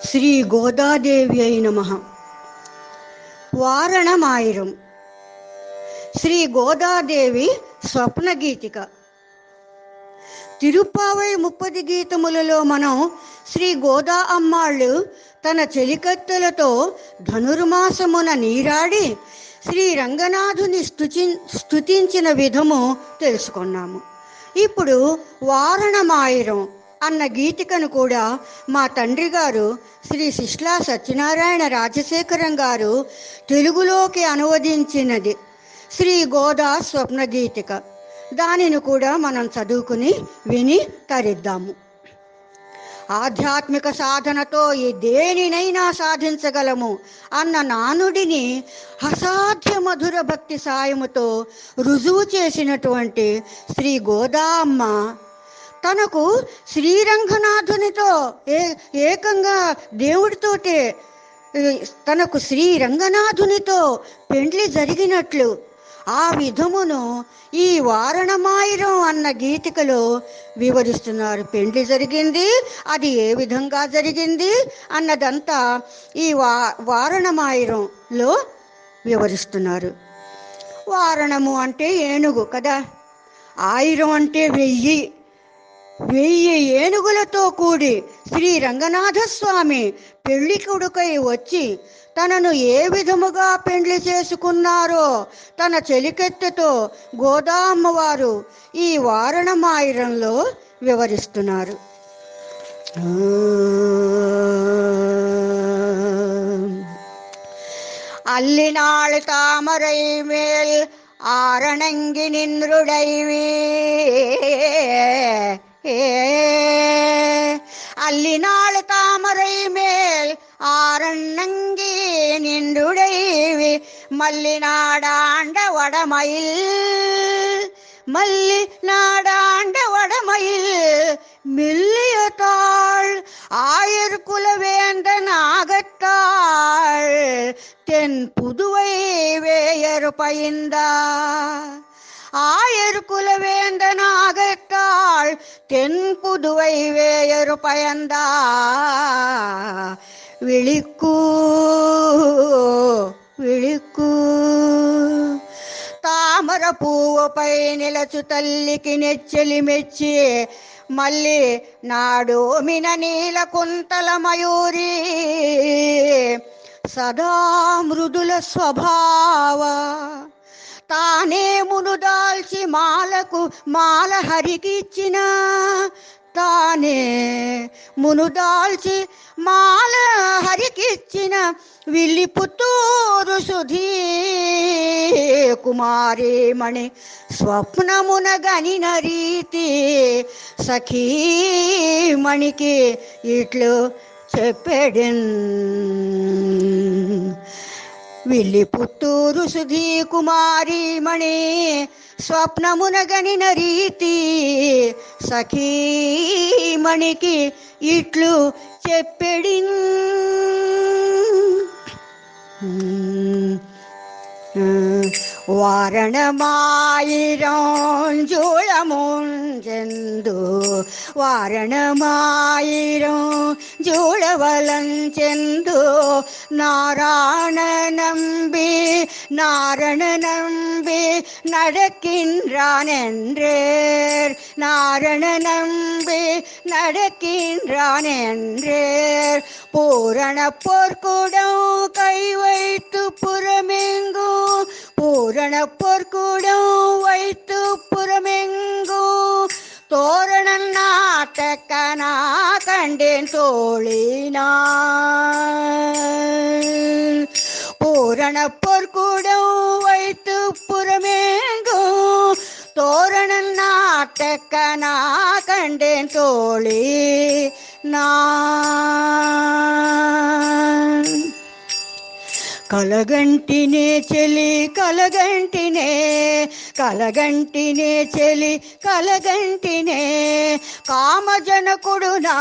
శ్రీ గోదాదేవి అయి నమః. వారణమాయిరం. శ్రీ గోదాదేవి స్వప్న గీతిక. తిరుప్పావై 30 గీతములలో మనం శ్రీ గోదా అమ్మాళ్ళు తన చెలికత్తెలతో ధనుర్మాసమున నీరాడి శ్రీ రంగనాథుని స్తుతించిన విధము తెలుసుకున్నాము. ఇప్పుడు వారణమాయిరం అన్న గీతికను కూడా మా తండ్రి గారు శ్రీ శిష్లా సత్యనారాయణ రాజశేఖరం గారు తెలుగులోకి అనువదించినది శ్రీ గోదా స్వప్న గీతిక. దానిని కూడా మనం చదువుకుని విని తరిద్దాము. ఆధ్యాత్మిక సాధనతో ఈ దేనినైనా సాధించగలము అన్న నానుడిని అసాధ్య మధుర భక్తి సాయముతో రుజువు చేసినటువంటి శ్రీ గోదా అమ్మ తనకు శ్రీరంగనాథునితో ఏకంగా దేవుడితోటే తనకు శ్రీరంగనాథునితో పెండ్లి జరిగినట్లు ఆ విధమును ఈ వారణమాయిరం అన్న గీతికలో వివరిస్తున్నారు. పెండ్లి జరిగింది, అది ఏ విధంగా జరిగింది అన్నదంతా ఈ వారణమాయిరంలో వివరిస్తున్నారు. వారణము అంటే ఏనుగు కదా, ఆయిరం అంటే 1000 ఏనుగులతో కూడి శ్రీ రంగనాథస్వామి పెళ్లి కొడుకై వచ్చి తనను ఏ విధముగా పెండ్లి చేసుకున్నారో తన చెలికెత్తెతో గోదా అమ్మవారు ఈ వారణమాయిరంలో వివరిస్తున్నారు. అల్లినాళ్ తామరై మేల్ ఆరణంగి నిన్రుడైవే, అల్లినాళ్ తామరై మేల్ ஆரண்ணங்கி நின்றுடைவி மல்லி நாடாண்ட வடமயில், மல்லி நாடாண்ட வடமயில் மில்லியத்தாள் ஆயர்குலவேந்த நாகத்தாள் தென் புதுவை வேயர் பயிந்தார், ஆயர்குலவேந்த நாகத்தாள் தென் புதுவை வேயர் பயந்தா విళిక్కు విళిక్కు తామర పువ్వుపై నిలచు తల్లికి నెచ్చెలి మెచ్చి మళ్ళీ నాడు మిన నీల కుంతల మయూరి సదా మృదుల స్వభావ తానే మునుదాల్చి మాల హరికిచ్చిన, తానే మునుదాల్చి మాల హరికిచ్చిన విల్లి పుత్తూరు సుధీ కుమారీమణి స్వప్నమున గనిన రీతి సఖీమణికి ఇట్లు చెప్పెడిన్. విల్లి పుత్తూరు సుధీ కుమారీమణి స్వప్నమున గనిన రీతి సఖీమణికి ఇట్లు చెప్పెడిన్. வாரணமாயிரம் ஜூழமுஞ்செந்து, வாரணமாயிரம் ஜூழவலஞ்செந்து நாராயண நம்பி நடக்கின்றான் என்றேர், நாராயண நம்பி நடக்கின்றான் என்றேர். பூரண பொற்குடம் கை வைத்து புறமெங்கும், பூரண பொற்குடம் வைத்து புறமெங்கும் தோரண நாட்டக்கனா கண்டேன் தோழினான். பூரண பொற்குடம் வைத்து புறமெங்கும் தோரண நாட்டக்கனா கண்டேன் தோழி நான். కలగంటినే చెలి కలగంటినే, కలగంటినే చెలి కలగంటినే కామజనకుడు నా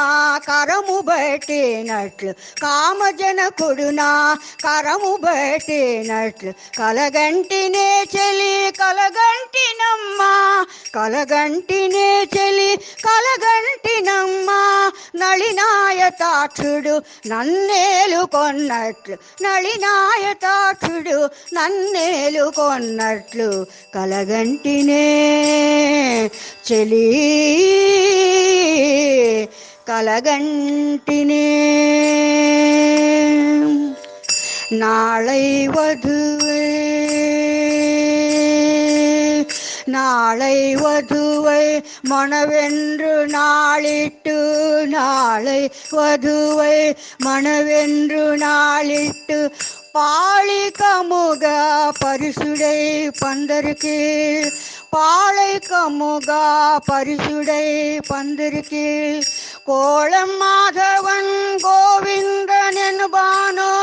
కరము బట్టినట్లు, కామజనకుడు నా కరము బట్టినట్లు కలగంటినే చెలి కలగంటినమ్మా, కలగంటినే చెలి కలగంటినమ్మ నళినాయతాక్షుడు నన్నేలు కొన్నట్లు నళినాయతాక్షుడు నన్నేలు కొన్నట్లు కలగంటినే చెలి కలగంటినే நாளை வதுவை நாளை வதுவை மணவென்று நாளிட்டு நாளை வதுவை மணவென்று நாளிட்டு பாளி கமுக பரிசுடை பந்தருக்கு பாளை கமுக பரிசுடை பந்தருக்கு கோலம் மாதவன் கோவிந்தன் என்பானோர்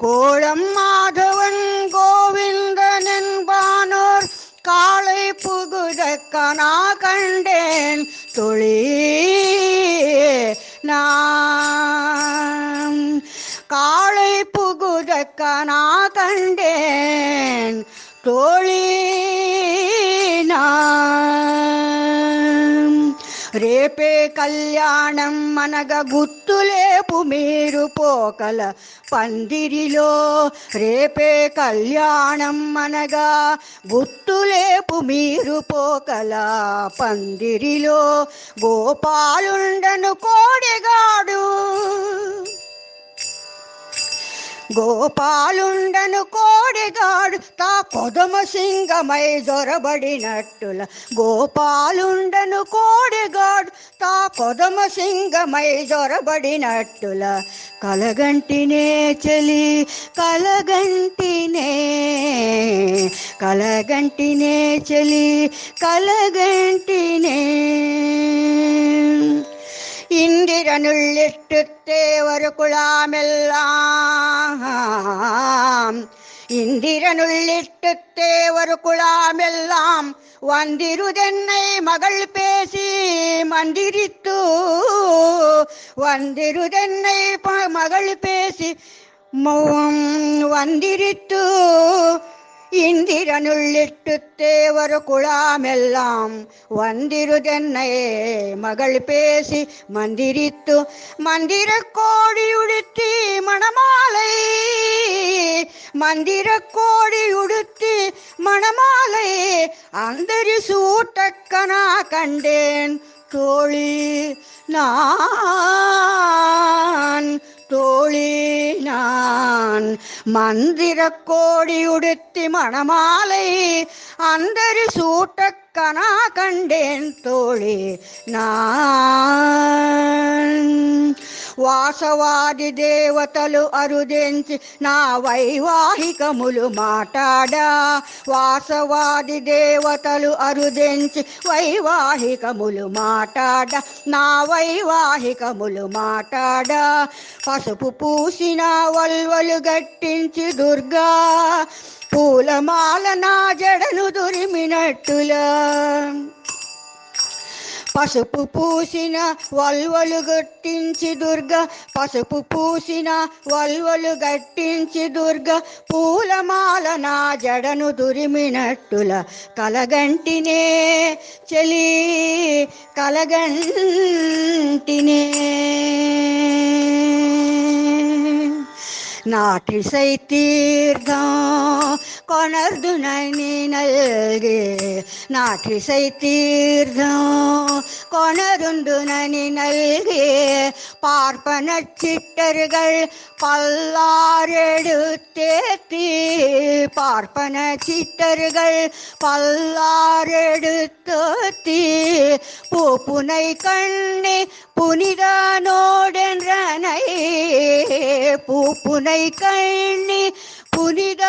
கோலம் மாதவன் கோவிந்தன் என்பானோர் காளை புகுதக்கனா கண்டேன் தொழி நான் காளை புகுதக்கனா கண்டேன் தோழி நான் రేపే కళ్యాణం మనగ గుర్తులేపు మీరు పోకల పందిరిలో రేపే కళ్యాణం మనగా గుర్తులేపు మీరు పోకల పందిరిలో గోపాలుండను కోడిగాడు గోపాలుండను కోడిగాడు తా కొదమ సింగమై జొరబడినట్టుల గోపాలుండను కోడిగాడు తా కొదమ సింగమై జొరబడినట్టుల కలగంటినే చెలి కలగంటినే కలగంటినే చెలి కలగంటినే இந்திரனுள்ளிட்டு தேவர் குழாமெல்லாம் இந்திரனுள்ளிட்டு தேவர் குழாமெல்லாம் வந்திருதென்னை மகள் பேசி மந்திரித்து வந்திருதென்னை மகள் பேசி வந்திரித்து இந்திரனுள்ளிட்டு தேவர் குழாமெல்லாம் வந்திருதென்னை மகள் பேசி மந்திரித்து மந்திர கோடியுடுத்தி மணமாலை மந்திர கோடியுடுத்தி மணமாலை அந்தரி சூட்டக்கனா கண்டேன் தோழி நான் தோழி நான் மந்திர கோடியுடுத்தி மணமாலை அந்தரி சூட்டக்கனா கண்டேன் தோழி நான் వాసవాది దేవతలు అరుదెంచి నా వైవాహికములు మాటాడా వాసవాది దేవతలు అరుదెంచి వైవాహికములు మాటాడా నా వైవాహికములు మాటాడా పసుపు పూసిన వల్వలు గట్టించి దుర్గా పూలమాల నా జడను దురిమినట్టులా పసుపు పూసిన వల్వలు గట్టించి దుర్గ పసుపు పూసిన వల్వలు గట్టించి దుర్గ పూలమాల నా జడను దురిమినట్టుల కలగంటినే చెలి కలగంటినే ನಾಟಿಸೈ ತೀರ್ಥ ಕೊಣರ್ದುನನಿ ನಲ್ಗೆ ನಾಟಿಸೈ ತೀರ್ಥ கொணருந்துனி நல்கே பார்ப்பன சிட்டர்கள் பல்லாரெடுத்தேத்தி பார்ப்பன சிட்டர்கள் பல்லாரெடுத்தேத்தி பூப்புனை கண்ணே புனிதனோடென்றனை பூப்புனை கண்ணி புனிதனோடென்றனே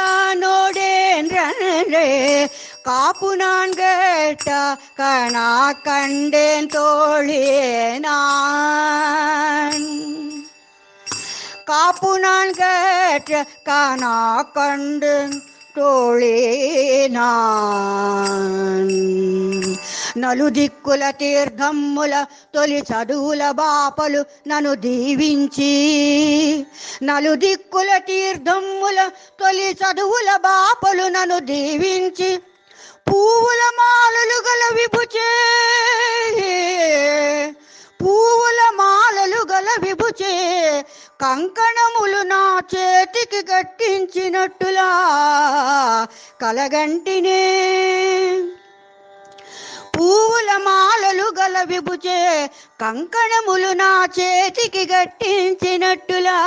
காப்பு நான் கேட்ட கணா கண்டேன் தோழியே நான் காப்பு நான் கேட்ட கணா கண்டேன் தோழி நான் నలుదిక్కుల తీర్థమ్ముల తొలి చదువుల బాపలు నన్ను దీవించి, నలుదిక్కుల తీర్థమ్ముల తొలి చదువుల బాపలు నన్ను దీవించి, పువ్వుల మాలలు గల విభుచే, పువ్వుల మాలలు గల విభుచే కంకణములు నా చేతికి కట్టించినట్టులా కలగంటినే. పువ్వుల మాలలు గల విభుచే కంకణములు నా చేతికి గట్టించినట్టులా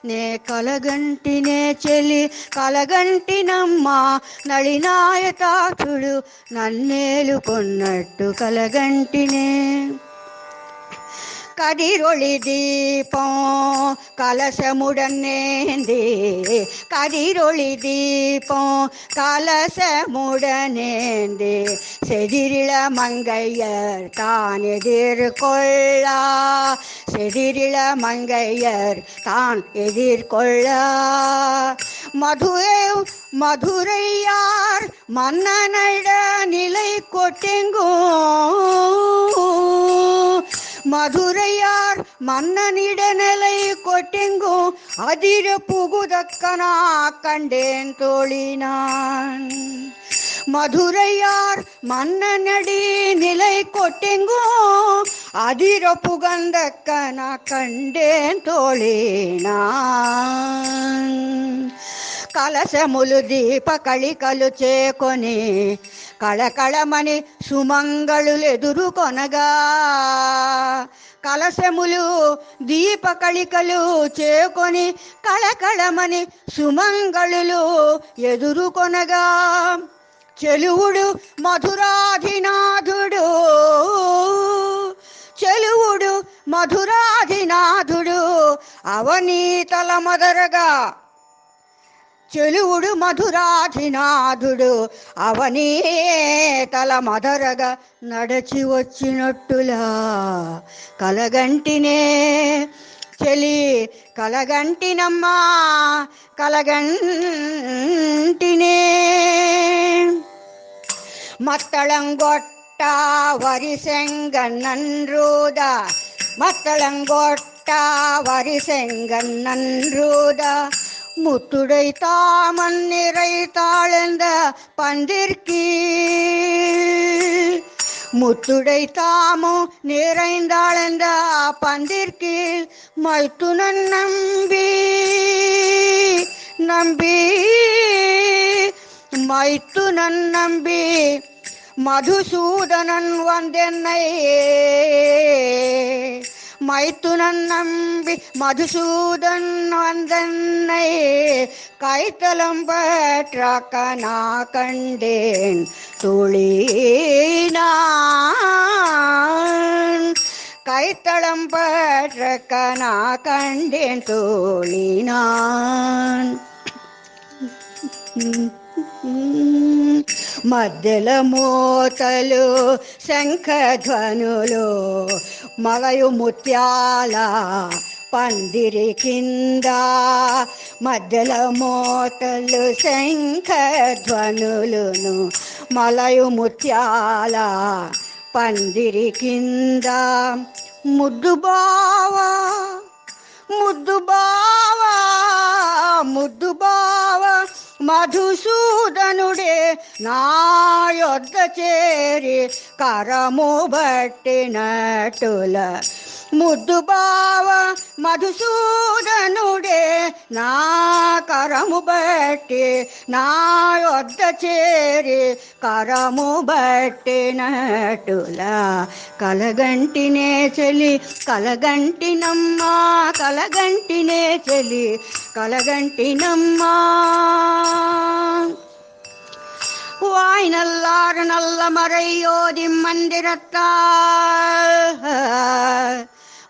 నే కలగంటినే చెలి కలగంటినమ్మా, నళినాయతాక్షుడు నన్నేలుకొన్నట్టు కలగంటినే. కదిరొళి దీపం కలశముడనేంది, కదిరొళి దీపం கலசமுடனேந்து செதிரிள மங்கையர் தான் எதிர்கொள்ள, செதிரிள மங்கையர் தான் எதிர்கொள்ள, மதுரையார் மன்னனிட நிலை கொட்டெங்கும், மதுரையார் மன்னனிட நிலை கொட்டெங்கும் அதிர புகுதக்கனா கண்டேன் தோழினான். மதுரையார் மன்னனடி நிலை கொட்டெங்கும் அதிர புகந்தக்கனா கண்டேன் తోళినాన్. కలశములు దీప కళికలు చేకొని కళకళమని సుమంగళులు ఎదురుకొనగా, కలశములు దీప కళికలు చేకొని కళకళమని సుమంగళులు ఎదురుకొనగా, చెలువుడు మధురాధినాథుడు, చెలువుడు మధురాధినాథుడు అవనీతల మదరగా, చెలువుడు మధురాధినాథుడు అవనీతల మదరగా నడచి వచ్చినట్టులా కలగంటినే చెలి కలగంటినమ్మా, కలగంటినే. మత్తళంగొట్ట వరిసెంగన్నన్రూద, మత్తళంగొట్ట వరిసెంగన్నన్రూద, முத்துடை தாமன் நிறைத்தாழ்ந்த பந்திற்கீழ், முத்துடை தாமோ நிறைந்தாழ்ந்த பந்திற்கீழ் மைத்துனன் நம்பி, நம்பி மைத்துனன் நம்பி மதுசூதனன் வந்தென்னை, மைத்துனன் நம்பி மதுசூதன் வந்தன்னை கைத்தலம் பற்றக்கனா கண்டேன் தோழினான், கைத்தளம் பற்றக்கனா கண்டேன் தோழினான். మధ్యల మోతలు శంఖధ్వనులు మలయు ముత్యాల పందిరి కింద, మధ్యల మోతలు శంఖధ్వనులును మలయు ముత్యాల పందిరి కింద, ముద్దు బావా ముద్దు బావా ముద్దు బావా మధుసూదనుడే నా యొద్ద చేరి కరము బట్టినట్టుల, ముద్దు బావ మధుసూదనుడే నా కరము బట్టి నా యొద్ద చేరి కరము బట్టినట్టుల కలగంటినే చెలి కలగంటినమ్మా, కలగంటినే చెలి కలగంటినమ్మా. வாய்நல்லாறு நல்ல மறையோதி மந்திரத்தால்,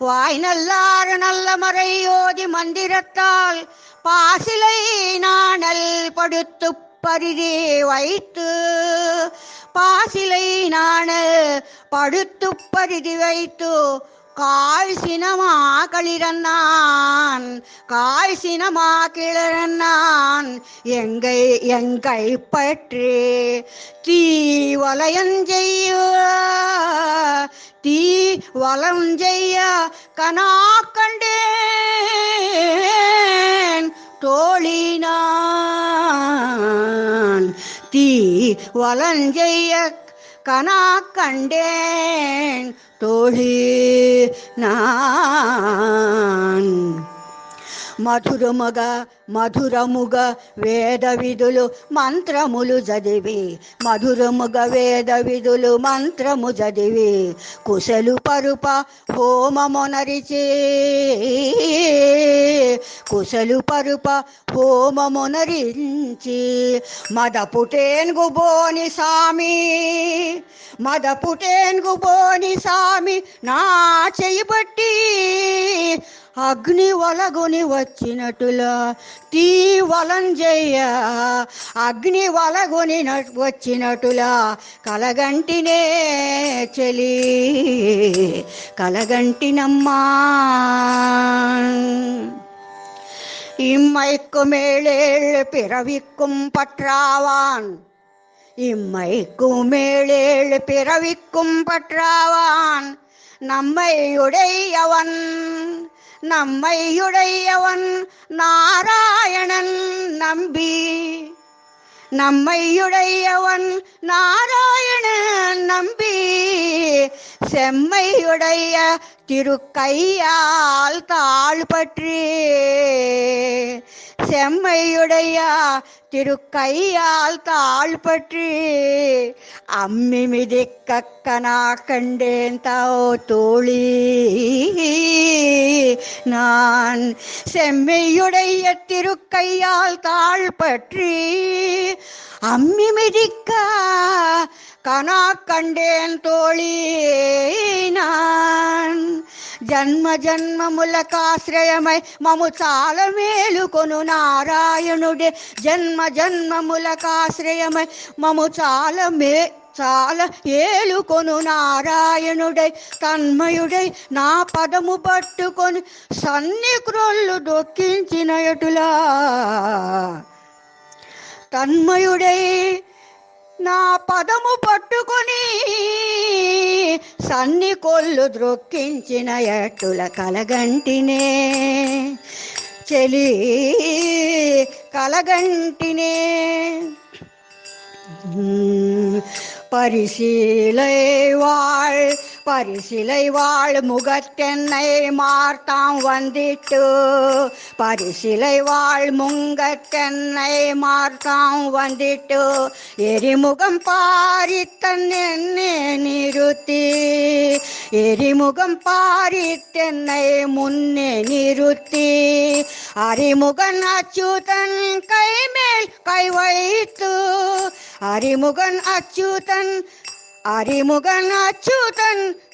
வாய்நல்லாறு நல்ல மறையோதி மந்திரத்தால் பாசிலை நாணல் படுத்து பரிதி வைத்து, பாசிலை நாணல் படுத்து பரிதி வைத்து காய்ச்சின மாக்களிரன்னான் காய்ச்சின மாக்கிளரன்னான் எங்கை பற்றி தீ வலயஞ்செய்ய தீ வலஞ்செய்ய கனா கண்டேன் தோழினான் தீ வலஞ்செய்ய கனா கண்டேன் தோழி நான் మధురముగ వేద విధులు మంత్రములు చదివి మధురముగ వేద విధులు మంత్రము చదివి కుశలు పరుప హోమమునరిచి కుశలు పరుప హోమమునరించి మదపుటేన్గుబోని సామి నా చెయ్యబట్టి అగ్ని వలగొని వచ్చినట్టులా తీ వలంజయ్య అగ్ని వలగొని వచ్చినట్టులా కలగంటినే చెలి కలగంటినమ్మా இம்மைக்குமேளேழு பிறவிக்கும் பற்றாவான் இம்மைக்குமேளேழு பிறவிக்கும் பற்றாவான் நம்மையுடையவன் நாராயணன் நம்பி நம்மையுடையவன் நாராயணன் நம்பி செம்மையுடைய திருக்கையால் தாழ்பற்றி செம்மையுடைய திருக்கையால் தாழ்பற்றி அம்மி மிதிக்கனா கண்டேன் தோழி நான் செம்மையுடைய திருக்கையால் தாழ்பற்றி அம்மி மிதிக்க கனா கண்டேன் தோழி நான் జన్మ జన్మములకాశ్రయమై మము చాలా మేలుకొను నారాయణుడే జన్మ జన్మములకాశ్రయమై మము చాలా ఏలుకొను నారాయణుడై తన్మయుడై నా పదము పట్టుకొని సన్ని క్రొల్లు దొక్కించిన ఎటులా తన్మయుడై నా పదము పట్టుకొని సన్ని కొల్లు ద్రొక్కించిన ఎట్టుల కలగంటినే చెలి కలగంటినే பரிசிலை வாழ் முகத்தென்னை மார்த்தாம் வந்திட்டு பரிசிலை வாழ் முங்கத்தென்னை மார்த்தாம் வந்திட்டு எரிமுகம் பாரித்தன் என்னை நிறுத்தி எரிமுகம் பாரித்தென்னை முன்னே நிறுத்தி அறிமுகன் அச்சுதன் கைமேல் கை வைத்து அறிமுகன் அச்சுதன்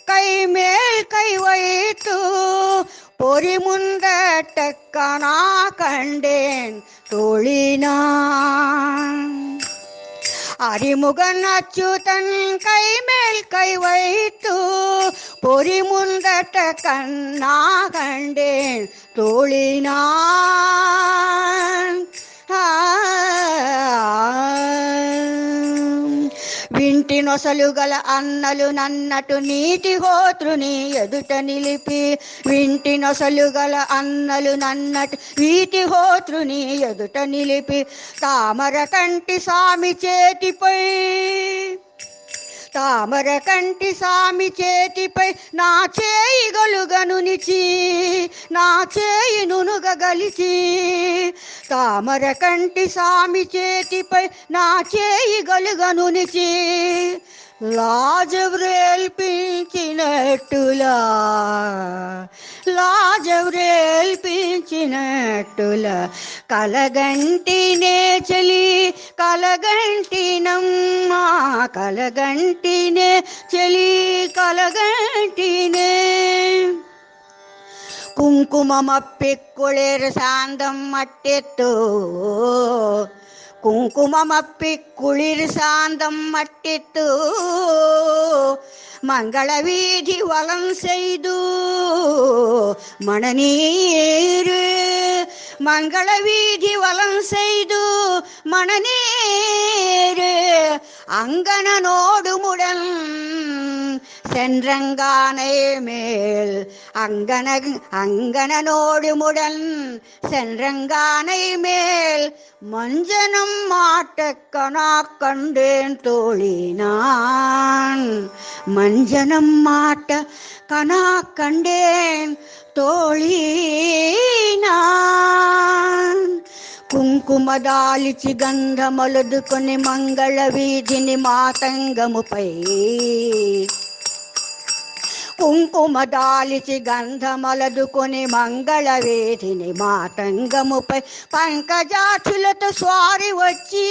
கை மேல் கை வைத்து பொறி முந்தட்டக்கனா கண்டேன் தோழினான் அறிமுகன் அச்சுதன் கை மேல் கை வைத்து பொறி முந்தட்டக்கனா கண்டேன் தோழினான் వింటి నొసలు గల అన్నలు నన్నటు నీటి హోత్రుని ఎదుట నిలిపి వింటి నొసలు గల అన్నలు నన్నటు నీటి హోత్రుని ఎదుట నిలిపి తామర కంటి స్వామి చేతిపై నా చేయి గలుగనునిచి నా చేయి నునుగలిచి తామర కంటి స్వామి చేతిపై నా చేయి గలుగనునిచి లాజవ్రేల్పించినట్టులా కలగంటినే చలి కలగంటినమ్మా కలగంటినే చలి కలగంటినే కుంకుమమప్పిక్కుళేరు సాందం మట్టెత్తు குங்குமப்பி குளிர் சாந்தம் மட்டித்து மங்கள வீதி வலம் செய்து மணநீரு மங்கள வீதி வலம் செய்து மணநீரு அங்கனோடுமுடன் சென்றங்கானை மேல் அங்கனோடுமுடன் சென்றங்கானை மேல் மஞ்சனம் மாட்டக்கனா கண்டேன் தோழி நான் மஞ்சனம் மாட்ட கனா கண்டேன் తోళీ కుంకుమదాలిచి గంధమొలదుకొని మంగళ వీధిని మాతంగముపై కుంకుమదాలిచి గంధమలదుకొని మంగళ వీధిని మాతంగముపై పంకజాక్షులతో స్వారి వచ్చి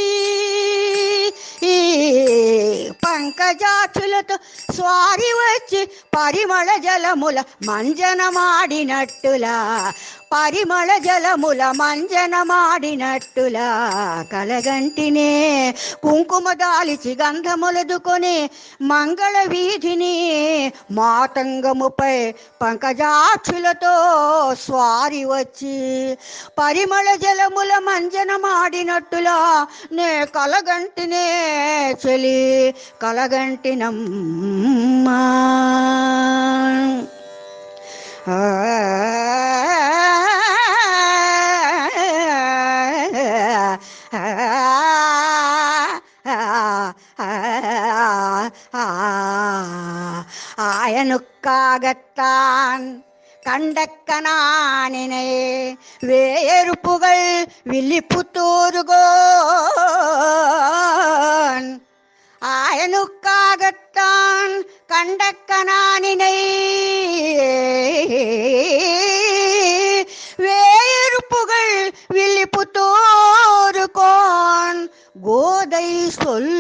పంకజాక్షులతో స్వారి వచ్చి పరిమళ జలముల మంజనమాడినట్టులా పరిమళ జలముల మంజనమాడినట్టులా కలగంటినే కుంకుమ దాలిచి గంధములదుకొని మంగళ వీధిని మాతంగముపై పంకజాక్షులతో స్వారి వచ్చి పరిమళ జలముల మంజనమాడినట్టులా నే కలగంటినే చెలి కలగంటినమ్మా ஆயனுக்காகத்தான் கண்டக்கனானினை வேறுப்புகள் வில்லிப்புத்தூருகோன் ஆயனுக்காகத்தான் கண்டக்கனானினை வேறுப்புகள் வில்லிப்புத்தூருகோன் கோதை சொல்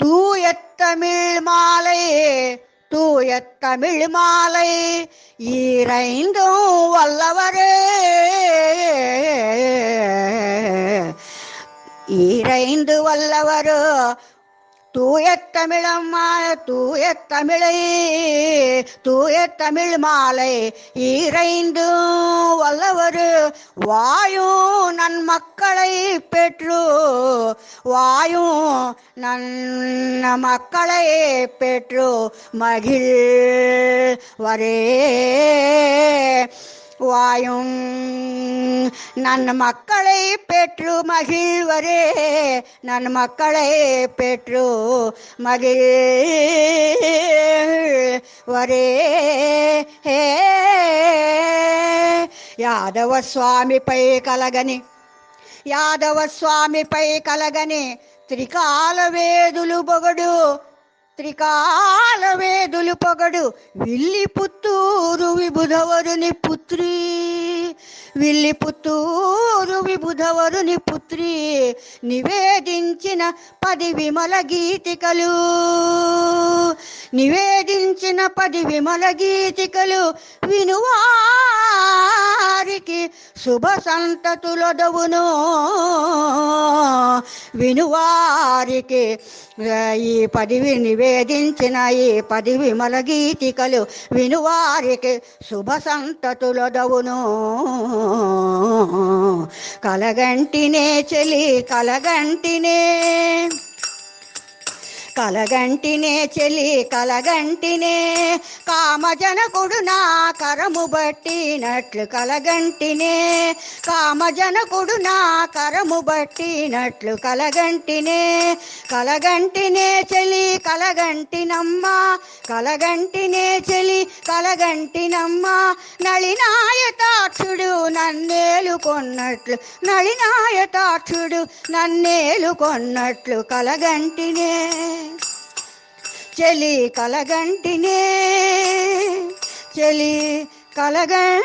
தூய தமிழ் மாலை தூய தமிழ் மாலை ஈரைந்தும் வல்லவரே ஈரைந்து வல்லவரோ தூய தமிழம்மா தூய தமிழை தூய தமிழ் மாலை ஈரைந்து வல்லவரு வாயும் நன் மக்களை பெற்று வாயும் நன் மக்களை பெற்று மகிழ்வரே வாயும் நன் மக்களை பெற்று மகிழ்வரே நன் மக்களை பெற்று மகிழ்வரே యాదవ స్వామిపై కలగని యాదవ స్వామిపై కలగని త్రికాల వేదులు పొగడు త్రికాల వేదులు పొగడు విల్లి పుత్తూరు విబుధవరుని పుత్రి విల్లి పుత్తూరు విబుధవరుని పుత్రి నివేదించిన 10 విమల గీతికలు నివేదించిన 10 విమల గీతికలు వినువారికి శుభ సంతతులొదవును వినువారికి ఈ 10 నివేదించిన ఈ 10 విమల గీతికలు వినువారికి శుభ సంతతులొదవును కలగంటినే చెలి కలగంటినే కలగంటినే చెలి కలగంటినే కామజనకుడు నా కరము బట్టినట్లు కలగంటినే కామజనకుడు నా కరము బట్టినట్లు కలగంటినే కలగంటినే చెలి కలగంటినమ్మ కలగంటినే చెలి కలగంటినమ్మ నళినాయతాక్షుడు నన్నేలుకొన్నట్లు నళినాయతాక్షుడు నన్నేలుకొన్నట్లు కలగంటినే చెలి కలగంటినే చెలి కలగంటినే